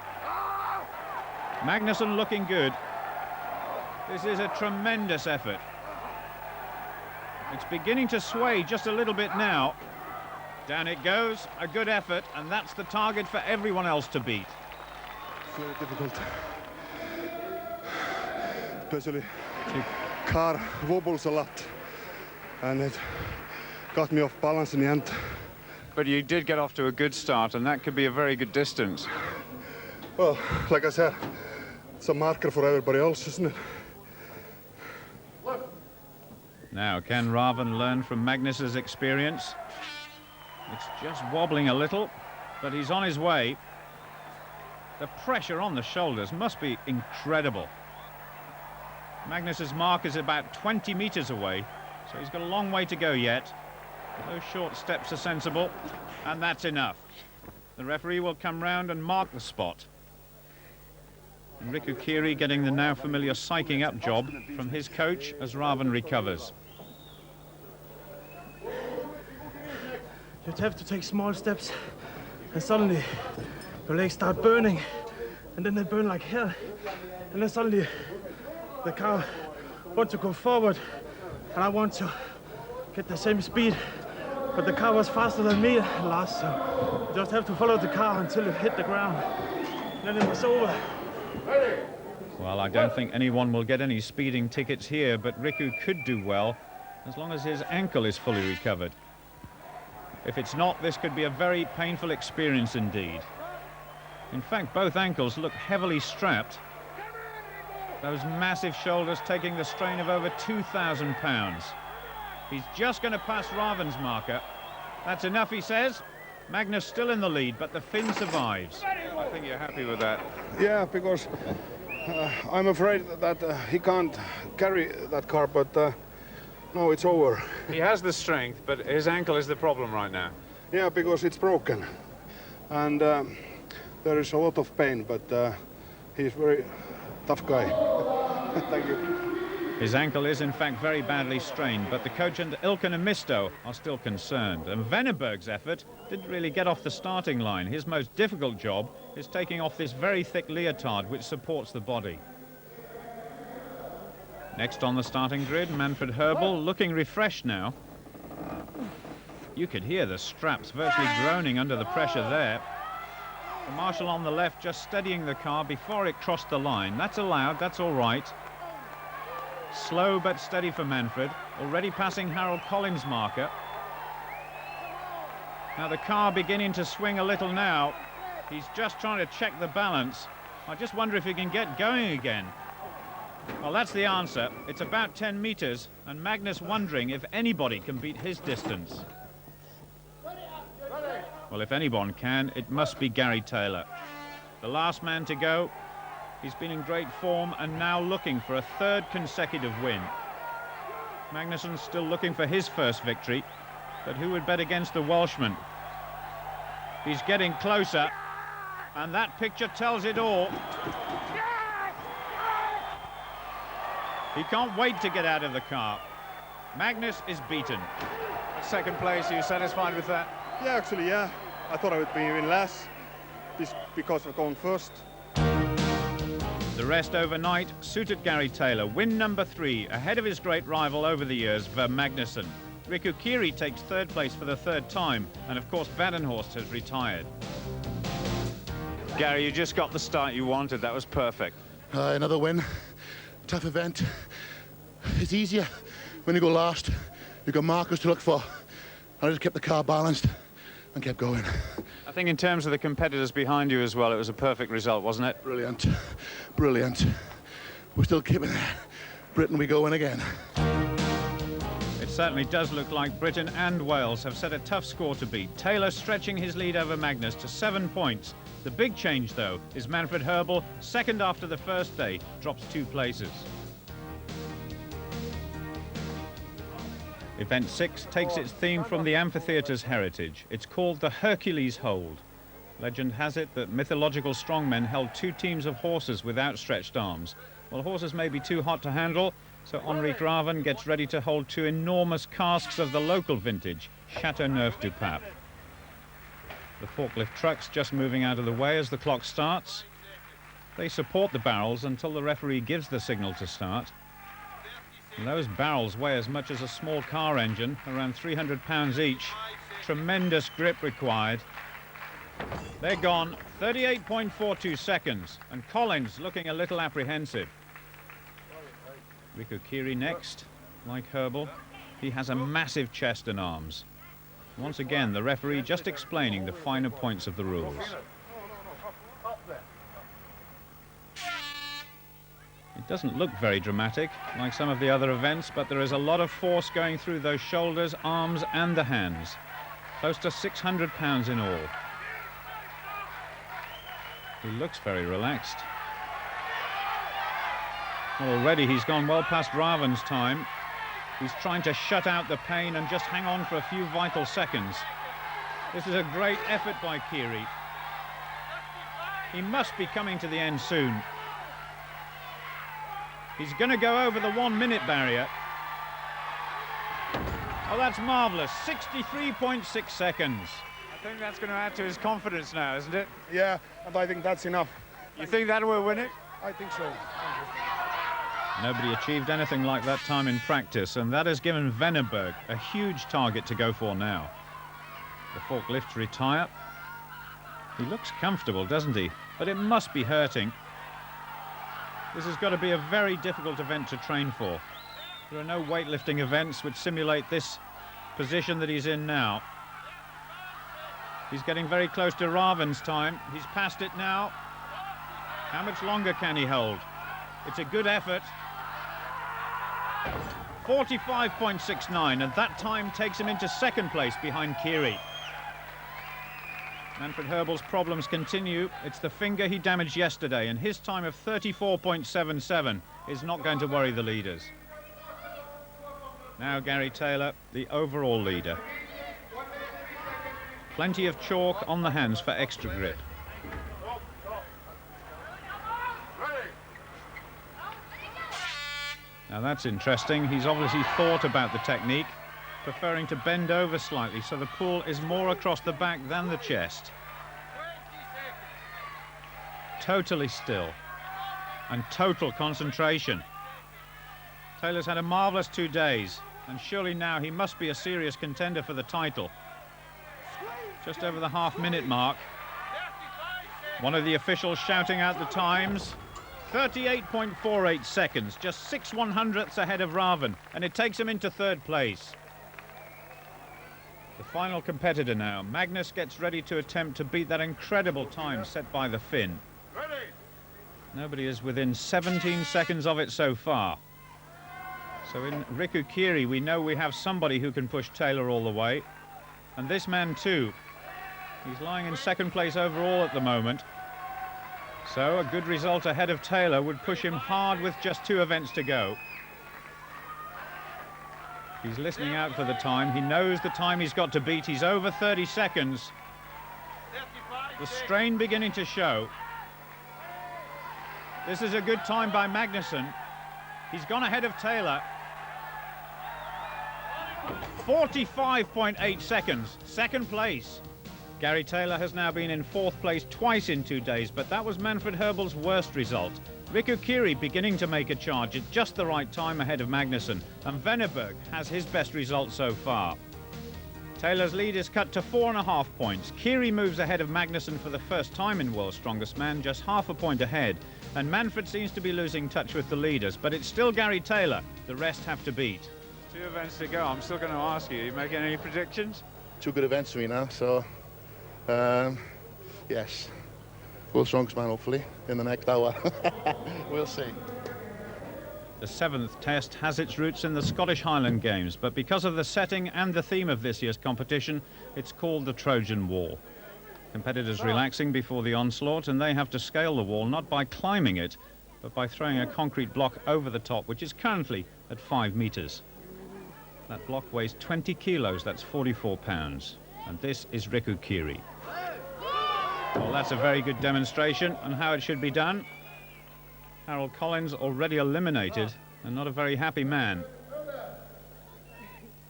Magnusson looking good. This is a tremendous effort. It's beginning to sway just a little bit now. Down it goes, a good effort, and that's the target for everyone else to beat.
It's very difficult. Especially the car wobbles a lot, and it got me off balance in the end.
But you did get off to a good start, and that could be a very good distance.
Well, like I said, it's a marker for everybody else, isn't it?
Now, can Ravn learn from Magnus's experience? It's just wobbling a little, but he's on his way. The pressure on the shoulders must be incredible. Magnus's mark is about 20 meters away, so he's got a long way to go yet. Those short steps are sensible, and that's enough. The referee will come round and mark the spot. And Riku Kiri getting the now familiar psyching up job from his coach as Ravn recovers.
You have to take small steps, and suddenly your legs start burning, and then they burn like hell. And then suddenly the car wants to go forward, and I want to get the same speed. But the car was faster than me last, so you just have to follow the car until it hit the ground. And then it was over.
Well, I don't think anyone will get any speeding tickets here, but Riku could do well as long as his ankle is fully recovered. If it's not, this could be a very painful experience indeed. In fact, both ankles look heavily strapped. Those massive shoulders taking the strain of over 2,000 pounds. He's just going to pass Ravn's marker. That's enough, he says. Magnus still in the lead, but the Finn survives.
I think you're happy with that.
Yeah, because I'm afraid that he can't carry that car, but no, it's over.
He has the strength, but his ankle is the problem right now.
Yeah, because it's broken. And there is a lot of pain, but he's a very tough guy. Thank you.
His ankle is in fact very badly strained, but the coach and Ilken and Misto are still concerned. And Veneberg's effort didn't really get off the starting line. His most difficult job is taking off this very thick leotard which supports the body. Next on the starting grid, Manfred Hoeberl, looking refreshed now. You could hear the straps virtually groaning under the pressure there. The marshal on the left just steadying the car before it crossed the line. That's allowed, that's all right. Slow but steady for Manfred, already passing Harrold Collins' marker. Now the car beginning to swing a little now. He's just trying to check the balance. I just wonder if he can get going again. Well, that's the answer. It's about 10 meters, and Magnus wondering if anybody can beat his distance. Well, if anyone can, it must be Gerrit Taylor. The last man to go. He's been in great form and now looking for a third consecutive win. Magnusson still looking for his first victory, but who would bet against the Welshman? He's getting closer, and that picture tells it all. He can't wait to get out of the car. Magnus is beaten.
Second place, are you satisfied with that?
Yeah, actually, yeah. I thought I would be even less because of going first.
The rest overnight suited Gerrit Taylor. Win number 3, ahead of his great rival over the years, Magnusson. Riku Kiri takes third place for the third time, and of course Badenhorst has retired.
Gary, you just got the start you wanted. That was perfect.
Another win. Tough event. It's easier when you go last. You've got markers to look for. I just kept the car balanced and kept going.
I think in terms of the competitors behind you as well, it was a perfect result, wasn't it?
Brilliant. Brilliant. We're still keeping there. Britain, we go in again.
It certainly does look like Britain and Wales have set a tough score to beat. Taylor stretching his lead over Magnus to 7 points. The big change, though, is Manfred Hoeberl, second after the first day, drops 2 places. Event 6 takes its theme from the amphitheatre's heritage. It's called the Hercules Hold. Legend has it that mythological strongmen held 2 teams of horses with outstretched arms. Well, horses may be too hot to handle, so Henrik Ravn gets ready to hold 2 enormous casks of the local vintage, Châteauneuf-du-Pape. The forklift trucks just moving out of the way as the clock starts. They support the barrels until the referee gives the signal to start. And those barrels weigh as much as a small car engine, around 300 pounds each. Tremendous grip required. They're gone, 38.42 seconds, and Collins looking a little apprehensive. Riku Kiri next, like Hoeberl. He has a massive chest and arms. Once again, the referee just explaining the finer points of the rules. It doesn't look very dramatic, like some of the other events, but there is a lot of force going through those shoulders, arms, and the hands. Close to 600 pounds in all. He looks very relaxed. Well, already he's gone well past Ravn's time. He's trying to shut out the pain and just hang on for a few vital seconds. This is a great effort by Kiri. He must be coming to the end soon. He's going to go over the 1 minute barrier. Oh, that's marvellous. 63.6 seconds.
I think that's going to add to his confidence now, isn't it?
Yeah, and I think that's enough.
You think that will win it?
I think so.
Nobody achieved anything like that time in practice, and that has given Veneberg a huge target to go for now. The forklifts retire. He looks comfortable, doesn't he? But it must be hurting. This has got to be a very difficult event to train for. There are no weightlifting events which simulate this position that he's in now. He's getting very close to Ravn's time. He's passed it now. How much longer can he hold? It's a good effort. 45.69, and that time takes him into second place behind Kiri. Manfred Hoeberl's problems continue. It's the finger he damaged yesterday, and his time of 34.77 is not going to worry the leaders. Now Gerrit Taylor, the overall leader. Plenty of chalk on the hands for extra grip. Now that's interesting. He's obviously thought about the technique, preferring to bend over slightly so the pull is more across the back than the chest. Totally still and total concentration. Taylor's had a marvellous 2 days, and surely now he must be a serious contender for the title. Just over the half-minute mark. One of the officials shouting out the times. 38.48 seconds, just 6/100ths ahead of Ravn, and it takes him into third place. The final competitor now. Magnus gets ready to attempt to beat that incredible time set by the Finn. Nobody is within 17 seconds of it so far. So in Riku Kiri, we know we have somebody who can push Taylor all the way. And this man too. He's lying in second place overall at the moment. So a good result ahead of Taylor would push him hard with just 2 events to go. He's listening out for the time. He knows the time he's got to beat. He's over 30 seconds. The strain beginning to show. This is a good time by Magnusson. He's gone ahead of Taylor. 45.8 seconds, second place. Gary Taylor has now been in 4th place twice in 2 days, but that was Manfred Hoeberl's worst result. Riku Kiri beginning to make a charge at just the right time ahead of Magnusson, and Veneberg has his best result so far. Taylor's lead is cut to 4.5 points. Kiri moves ahead of Magnusson for the first time in World's Strongest Man, just half a point ahead. And Manfred seems to be losing touch with the leaders, but it's still Gary Taylor. The rest have to beat.
2 events to go. I'm still going to ask you, are you making any predictions?
2 good events for me now, so yes. World's Strongest Man, hopefully, in the next hour. We'll see.
The 7th test has its roots in the Scottish Highland Games, but because of the setting and the theme of this year's competition, it's called the Trojan Wall. Competitors relaxing before the onslaught, and they have to scale the wall not by climbing it, but by throwing a concrete block over the top, which is currently at 5 meters. That block weighs 20 kilos, that's 44 pounds. And this is Riku Kiri. Well, that's a very good demonstration on how it should be done. Harrold Collins already eliminated, and not a very happy man.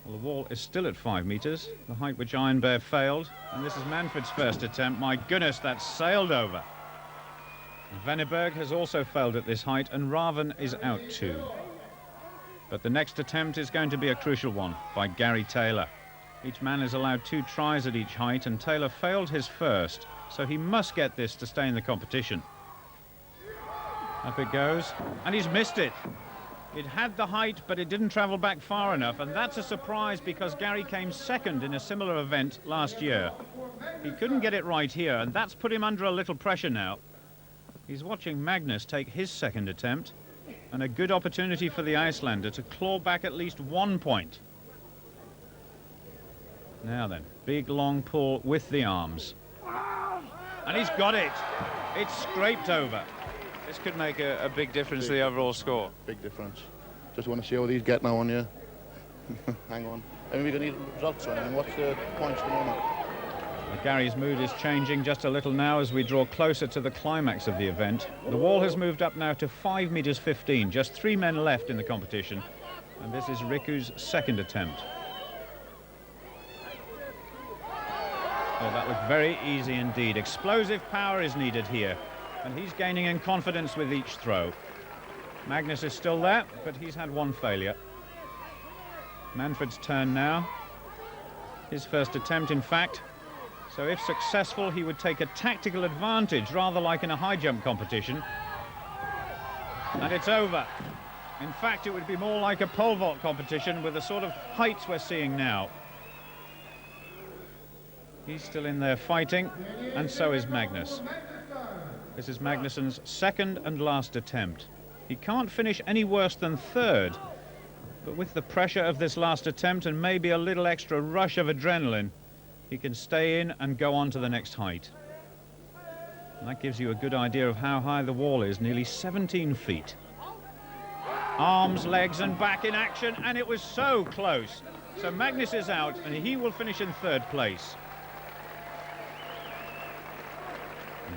Well, the wall is still at 5 meters, the height which Iron Bear failed, and this is Manfred's first attempt. My goodness, that's sailed over. Veneberg has also failed at this height, and Ravn is out too. But the next attempt is going to be a crucial one by Gary Taylor. Each man is allowed 2 tries at each height, and Taylor failed his first, so he must get this to stay in the competition. Up it goes, and he's missed it. It had the height, but it didn't travel back far enough, and that's a surprise because Gary came second in a similar event last year. He couldn't get it right here, and that's put him under a little pressure now. He's watching Magnus take his second attempt, and a good opportunity for the Icelander to claw back at least 1 point. Now then, big long pull with the arms. And he's got it. It's scraped over.
This could make a big difference to the overall score.
Big difference. Just want to see how these get now on you. Hang on. I mean, we're going to need results on them. What's the points at the moment?
Gary's mood is changing just a little now as we draw closer to the climax of the event. The wall has moved up now to 5 meters 15, just 3 men left in the competition. And this is Riku's second attempt. Oh, that looked very easy indeed. Explosive power is needed here, and he's gaining in confidence with each throw. Magnus is still there, but he's had 1 failure. Manfred's turn now. His first attempt, in fact. So if successful, he would take a tactical advantage, rather like in a high jump competition. And it's over. In fact, it would be more like a pole vault competition with the sort of heights we're seeing now. He's still in there fighting, and so is Magnus. This is Magnusson's second and last attempt. He can't finish any worse than third, but with the pressure of this last attempt and maybe a little extra rush of adrenaline, he can stay in and go on to the next height. And that gives you a good idea of how high the wall is, nearly 17 feet. Arms, legs and back in action, and it was so close. So Magnus is out, and he will finish in third place.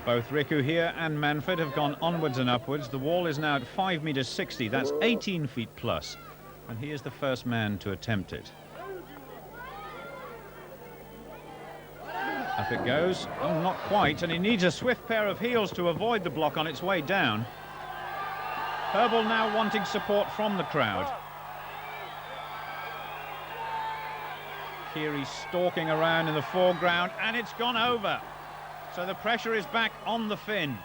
Both Riku here and Manfred have gone onwards and upwards. The wall is now at 5 meters 60. That's 18 feet plus. And he is the first man to attempt it. Up it goes. Oh, not quite. And he needs a swift pair of heels to avoid the block on its way down. Hoeberl now wanting support from the crowd. Kiri stalking around in the foreground, and it's gone over. So the pressure is back on the Finn.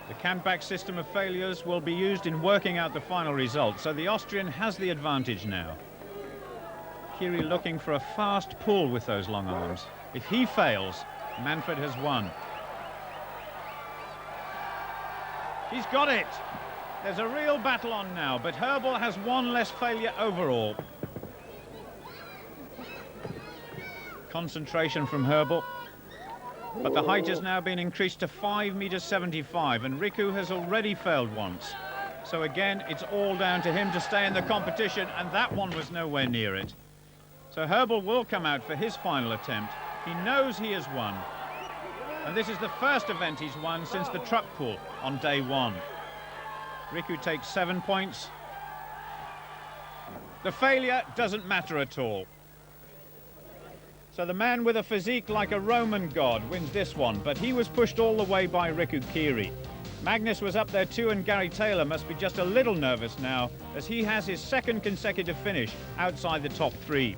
The cant-back system of failures will be used in working out the final result, so the Austrian has the advantage now. Kiri looking for a fast pull with those long arms. If he fails, Manfred has won. He's got it! There's a real battle on now, but Hoeberl has 1 less failure overall. concentration from Hoeberl. But the height has now been increased to 5 meters 75, and Riku has already failed once. So again, it's all down to him to stay in the competition, and that one was nowhere near it. So Hoeberl will come out for his final attempt. He knows he has won. And this is the first event he's won since the truck pull on day 1. Riku takes 7 points. The failure doesn't matter at all. So the man with a physique like a Roman god wins this one, but he was pushed all the way by Riku Kiri. Magnus was up there too, and Gary Taylor must be just a little nervous now, as he has his second consecutive finish outside the top 3.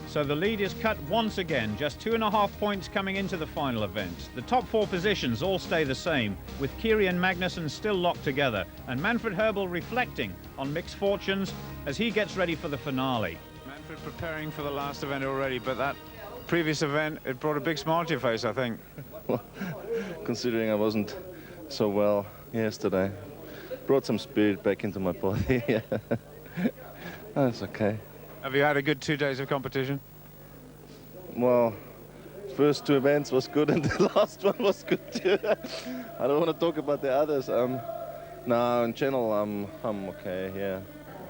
So the lead is cut once again, just 2.5 points coming into the final event. The top 4 positions all stay the same, with Kiri and Magnusson still locked together, and Manfred Hoeberl reflecting on mixed fortunes as he gets ready for the finale.
Manfred preparing for the last event already, but that previous event, it brought a big smile to your face, I think.
Well, considering I wasn't so well yesterday, brought some spirit back into my body. Yeah. That's okay.
Have you had a good 2 days of competition?
Well, first 2 events was good and the last one was good too. I don't want to talk about the others. No, in general, I'm okay, yeah.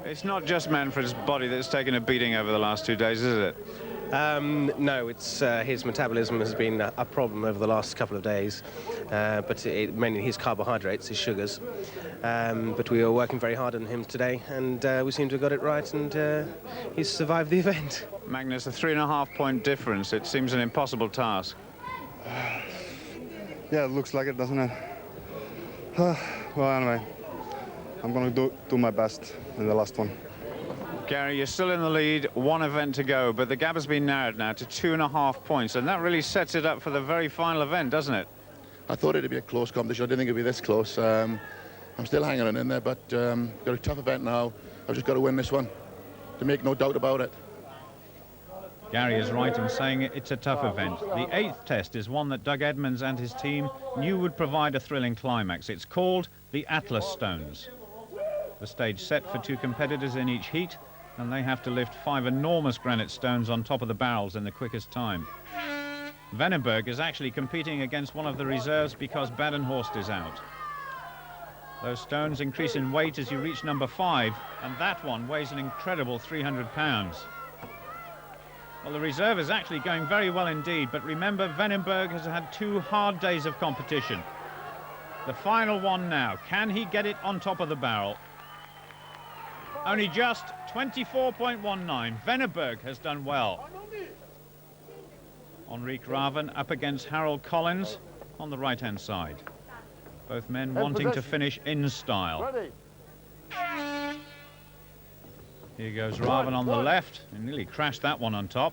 It's not just Manfred's body that's taken a beating over the last 2 days, is it?
No, it's his metabolism has been a problem over the last couple of days, but mainly his carbohydrates, his sugars. But we are working very hard on him today, and we seem to have got it right, and he's survived the event.
Magnus, a 3.5 point difference. It seems an impossible task.
Yeah, it looks like it, doesn't it? Well, anyway, I'm going to do my best in the last one.
Gary, you're still in the lead, 1 event to go, but the gap has been narrowed now to 2.5 points, and that really sets it up for the very final event, doesn't it?
I thought it'd be a close competition. I didn't think it'd be this close. I'm still hanging on in there, but got a tough event now. I've just got to win this one, to make no doubt about it.
Gary is right in saying it's a tough event. The 8th test is one that Doug Edmonds and his team knew would provide a thrilling climax. It's called the Atlas Stones. The stage set for 2 competitors in each heat, and they have to lift 5 enormous granite stones on top of the barrels in the quickest time. Veneberg is actually competing against one of the reserves because Badenhorst is out. Those stones increase in weight as you reach number 5, and that one weighs an incredible 300 pounds. Well, the reserve is actually going very well indeed, but remember, Veneberg has had 2 hard days of competition. The final one now. Can he get it on top of the barrel? Only just 24.19. Veneberg has done well. Henrik Ravn up against Harrold Collins on the right-hand side. Both men wanting to finish in style. Here goes Ravn on the left. He nearly crashed that one on top.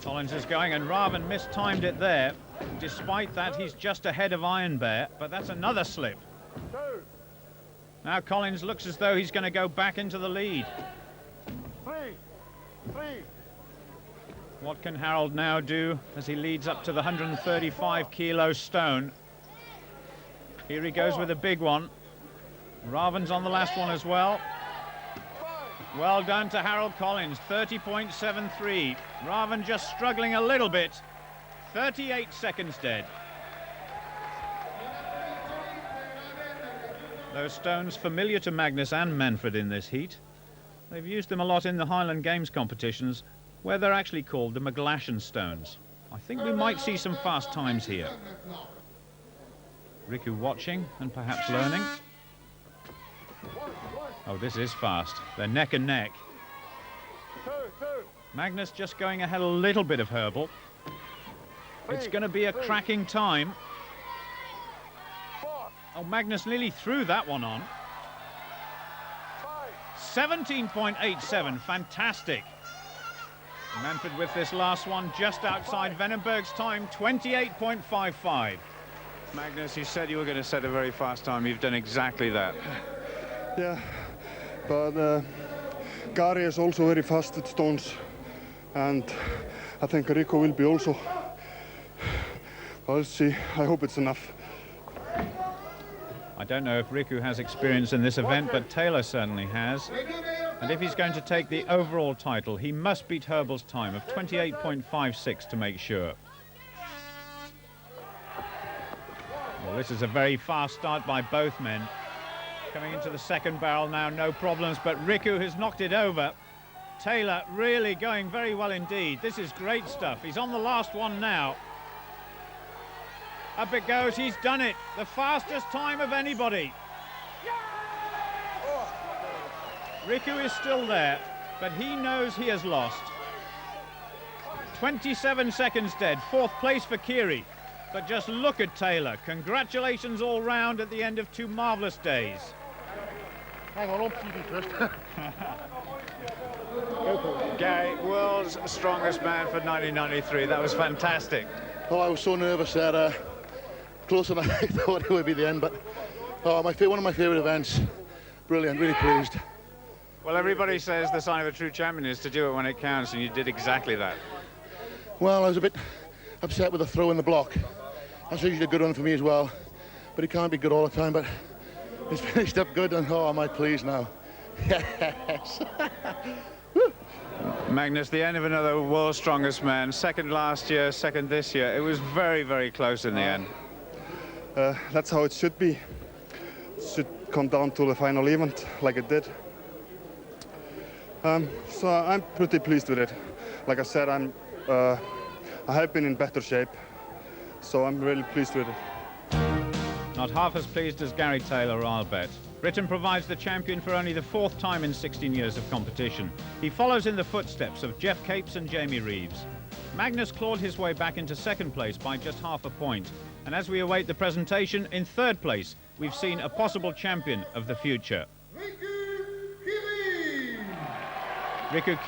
Collins is going, and Ravn mistimed it there. Despite that, he's just ahead of Iron Bear, but that's another slip. Now Collins looks as though he's going to go back into the lead. What can Harrold now do as he leads up to the 135 kilo stone? Here he goes with a big one. Ravn's on the last one as well. Well done to Harrold Collins, 30.73. Ravn just struggling a little bit. 38 seconds dead. Those stones familiar to Magnus and Manfred in this heat. They've used them a lot in the Highland Games competitions, where they're actually called the Maglashan stones. I think we might see some fast times here. Riku watching and perhaps learning. Oh, this is fast. They're neck and neck. Magnus just going ahead a little bit of Hoeberl. It's going to be a cracking time. Oh, Magnus nearly threw that one on. 17.87, fantastic. Manfred with this last one just outside Veneberg's time, 28.55.
Magnus, you said you were going to set a very fast time. You've done exactly that.
Yeah, but Gary is also very fast at stones, and I think Riku will be also. Well, let's see. I hope it's enough.
I don't know if Riku has experience in this event, but Taylor certainly has. And if he's going to take the overall title, he must beat Hoeberl's time of 28.56 to make sure. Well, this is a very fast start by both men. Coming into the second barrel now, no problems, but Riku has knocked it over. Taylor really going very well indeed. This is great stuff. He's on the last one now. Up it goes, he's done it. The fastest time of anybody. Riku is still there, but he knows he has lost. 27 seconds dead, fourth place for Kiri. But just look at Taylor. Congratulations all round at the end of 2 marvellous days.
Hang on TV first.
Gary, world's strongest man for 1993. That was fantastic.
Oh, I was so nervous that closer than I thought it would be the end, but one of my favourite events. Brilliant, really pleased.
Well, everybody says the sign of a true champion is to do it when it counts, and you did exactly that.
Well, I was a bit upset with the throw in the block. That's usually a good one for me as well, but it can't be good all the time, but it's finished up good, and am I pleased now. Yes.
Magnus, the end of another world's strongest man. Second last year, second this year. It was very, very close in the end.
That's how it should be. It should come down to the final event like it did. So I'm pretty pleased with it. Like I said, I have been in better shape, so I'm really pleased with it.
Not half as pleased as Gary Taylor, I'll bet. Britain provides the champion for only the 4th time in 16 years of competition. He follows in the footsteps of Jeff Capes and Jamie Reeves. Magnus clawed his way back into 2nd place by just half a point. And as we await the presentation, in 3rd place, we've seen a possible champion of the future. Riku Kiri!